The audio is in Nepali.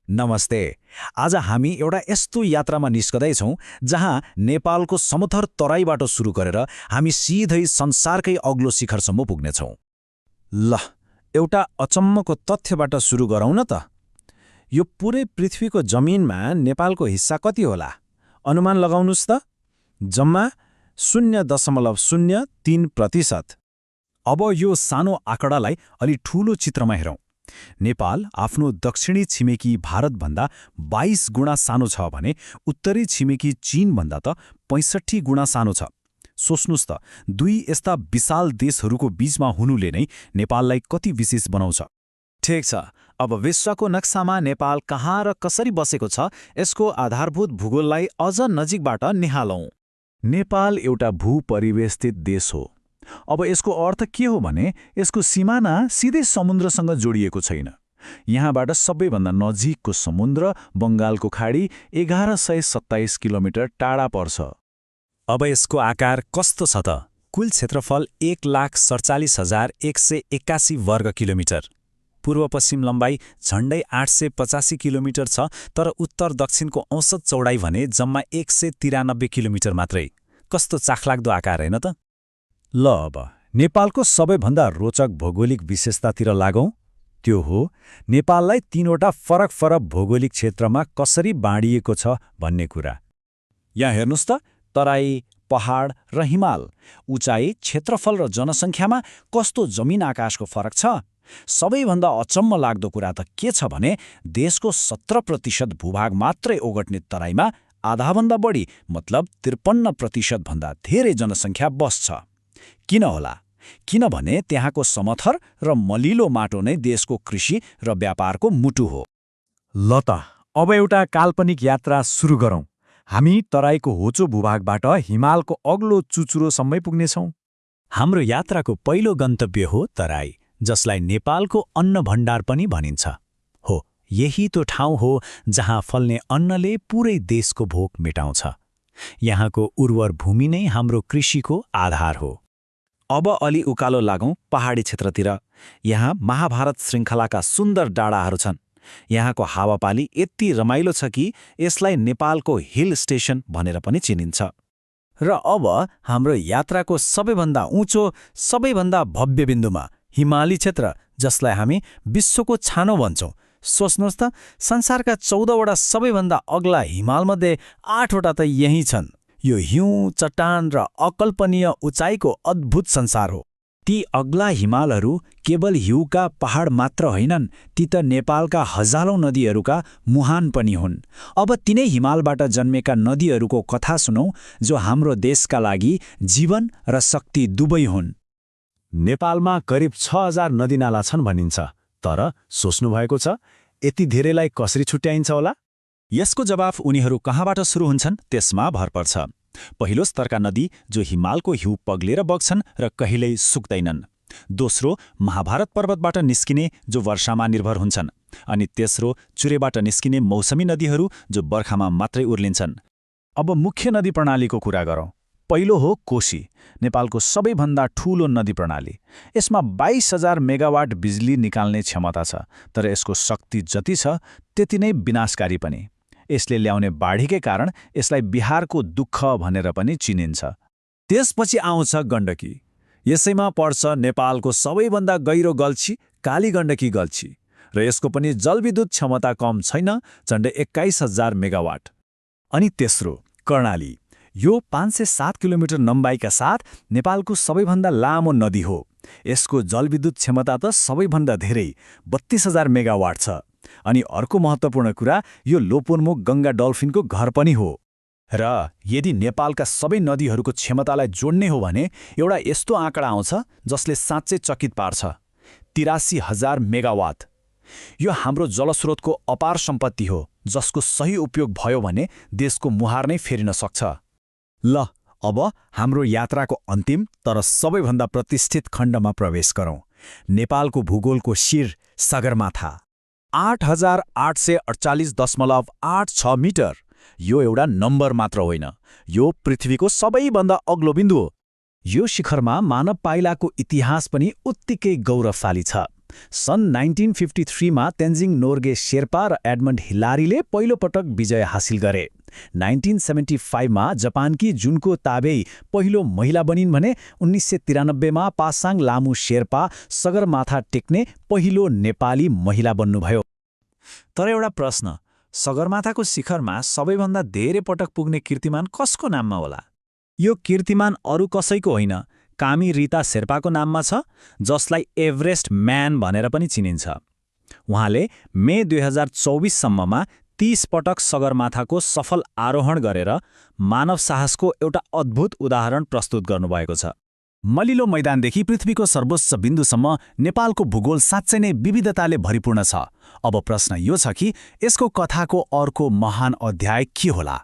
नमस्ते। आज हामी एउटा यस्तो यात्रामा निस्कदैछौँ जहाँ नेपालको समथर तराईबाट सुरु गरेर हामी सिधै संसारकै अग्लो शिखरसम्म पुग्नेछौँ। ल, एउटा अचम्मको तथ्यबाट सुरु गरौँ न त। यो पुरै पृथ्वीको जमिनमा नेपालको हिस्सा कति होला? अनुमान लगाउनुस् त। जम्मा 0.03%। अब यो सानो आँकडालाई अलि ठूलो चित्रमा हेरौँ। नेपाल आफ्नो दक्षिणी छिमेकी भारतभन्दा 22 गुणा सानो छ भने उत्तरी छिमेकी चीनभन्दा त 65 गुणा सानो छ। सोच्नुस् त, दुई यस्ता विशाल देशहरूको बीचमा हुनुले नै नेपाललाई कति विशेष बनाउँछ। ठिक छ, अब विश्वको नक्सामा नेपाल कहाँ र कसरी बसेको छ यसको आधारभूत भूगोललाई अझ नजिकबाट निहालौँ। नेपाल एउटा भूपरिवेष्टित देश हो। अब यसको अर्थ के हो भने यसको सिमाना सिधै समुद्रसँग जोडिएको छैन। यहाँबाट सबैभन्दा नजिकको समुद्र बङ्गालको खाडी 1127 किलोमिटर टाढा पर्छ। अब यसको आकार कस्तो छ त? कुल क्षेत्रफल 1,47,181 वर्ग किलोमिटर। पूर्व पश्चिम लम्बाइ झण्डै 885 किलोमिटर छ, तर उत्तर दक्षिणको औसत चौडाइ भने जम्मा 193 किलोमिटर मात्रै। कस्तो चाखलाग्दो आकार होइन त? ल, अब नेपालको सबैभन्दा रोचक भौगोलिक विशेषतातिर लागौँ। त्यो हो नेपाललाई 3वटा फरक फरक भौगोलिक क्षेत्रमा कसरी बाँडिएको छ भन्ने कुरा। यहाँ हेर्नुस् त, तराई, पहाड र हिमाल, उचाइ, क्षेत्रफल र जनसङ्ख्यामा कस्तो जमिन आकाशको फरक छ। सबैभन्दा अचम्म लाग्दो कुरा त के छ भने देशको 17% भूभाग मात्रै ओगट्ने तराईमा आधाभन्दा बढी मतलब 53% भन्दा धेरै जनसङ्ख्या बस्छ। किन होला? किनभने त्यहाँको समथर र मलिलो माटो नै देशको कृषि र व्यापारको मुटु हो। ल त, अब एउटा काल्पनिक यात्रा सुरु गरौँ। हामी तराईको होचो भूभागबाट हिमालको अग्लो चुचुरोसम्मै पुग्नेछौँ। हाम्रो यात्राको पहिलो गन्तव्य हो तराई, जसलाई नेपालको अन्न भण्डार पनि भनिन्छ। हो, यही तो ठाउँ हो जहाँ फल्ने अन्नले पुरै देशको भोक मेटाउँछ। यहाँको उर्वर भूमि नै हाम्रो कृषिको आधार हो। अब अलि उकालो लागौँ पहाडी क्षेत्रतिर। यहाँ महाभारत श्रृङ्खलाका सुन्दर डाँडाहरू छन्। यहाँको हावापाली यति रमाइलो छ कि यसलाई नेपालको हिल स्टेशन भनेर पनि चिनिन्छ। र अब हाम्रो यात्राको सबैभन्दा उँचो, सबैभन्दा भव्य बिन्दुमा हिमाली क्षेत्र, जसलाई हामी विश्वको छानो भन्छौँ। सोच्नुहोस् त, संसारका 14वटा सबैभन्दा अग्ला हिमालमध्ये 8वटा त यहीँ छन्। यो हिउँ, चट्टान र अकल्पनीय उचाइको अद्भुत संसार हो। ती अग्ला हिमालहरू केवल हिउँका पहाड मात्र होइनन्, ती त नेपालका हजारौं नदीहरूका मुहान पनि हुन्। अब तिनै हिमालबाट जन्मेका नदीहरूको कथा सुनौँ, जो हाम्रो देशका लागि जीवन र शक्ति दुवै हुन्। नेपालमा करिब 6000 नदीनाला छन् भनिन्छ। तर सोच्नुभएको छ, यति धेरैलाई कसरी छुट्याइन्छ होला? यसको जवाफ उनीहरू कहाँबाट सुरु हुन्छन् त्यसमा भर पर्छ। पहिलो स्तरका नदी जो हिमालको हिउँ पग्लेर बग्छन् र कहिल्यै सुक्दैनन्। दोस्रो, महाभारत पर्वतबाट निस्किने जो वर्षामा निर्भर हुन्छन्। अनि तेस्रो, चुरेबाट निस्किने मौसमी नदीहरू जो बर्खामा मात्रै उर्लिन्छन्। अब मुख्य नदी प्रणालीको कुरा गरौँ। पहिलो हो कोशी, नेपालको सबैभन्दा ठूलो नदी प्रणाली। यसमा 22,000 मेगावाट बिजुली निकाल्ने क्षमता छ, तर यसको शक्ति जति छ त्यति नै विनाशकारी पनि। यसले ल्याउने बाढीकै कारण यसलाई बिहारको दुःख भनेर पनि चिनिन्छ। त्यसपछि आउँछ गण्डकी। यसैमा पर्छ नेपालको सबैभन्दा गहिरो गल्छी, कालीगण्डकी गल्छी, र यसको पनि जलविद्युत क्षमता कम छैन, झन्डै 21,000 मेगावाट। अनि तेस्रो, कर्णाली। यो 507 किलोमिटर लम्बाइका साथ नेपालको सबैभन्दा लामो नदी हो। यसको जलविद्युत क्षमता त सबैभन्दा धेरै 32,000 मेगावाट छ। अनि अर्को महत्त्वपूर्ण कुरा, यो लोपोन्मुख गङ्गा डल्फिनको घर पनि हो। र यदि नेपालका सबै नदीहरूको क्षमतालाई जोड्ने हो भने एउटा यस्तो आँकडा आउँछ जसले साँच्चै चकित पार्छ, 83,000 मेगावाट। यो हाम्रो जलस्रोतको अपार सम्पत्ति हो, जसको सही उपयोग भयो भने देशको मुहार नै फेरिन सक्छ। ल, अब हाम्रो यात्राको अन्तिम तर सबैभन्दा प्रतिष्ठित खण्डमा प्रवेश गरौँ। नेपालको भूगोलको शिर सगरमाथा, 8,848.86 मिटर। यो एउटा नम्बर मात्र होइन, यो पृथ्वीको सबैभन्दा अग्लो बिन्दु हो। यो शिखरमा मानव पाइलाको इतिहास पनि उत्तिकै गौरवशाली छ। सन् 1953मा तेन्जिङ नोर्गे शेर्पा र एडमन्ड हिलारीले पहिलोपटक विजय हासिल गरे। 1975मा जापानकी जुनको ताबेई पहिलो महिला बनिन् भने 1993मा पासाङ लामु शेर्पा सगरमाथा टेक्ने पहिलो नेपाली महिला बन्नुभयो। तर एउटा प्रश्न, सगरमाथाको शिखरमा सबैभन्दा धेरै पटक पुग्ने कीर्तिमान कसको नाममा होला? यो कीर्तिमान अरू कसैको होइन, कामी रीता शेर्पाको नाममा छ, जसलाई एभरेस्ट म्यान भनेर पनि चिनिन्छ। उहाँले मे 2024सम्ममा 30 पटक सगरमाथाको सफल आरोहण गरेर मानव साहसको एउटा अद्भुत उदाहरण प्रस्तुत गर्नुभएको छ। मलिलो मैदानदेखि पृथ्वीको सर्वोच्च बिन्दुसम्म नेपालको भूगोल साँच्चै नै विविधताले भरिपूर्ण छ। अब प्रश्न यो छ कि यसको कथाको अर्को महान अध्याय के होला?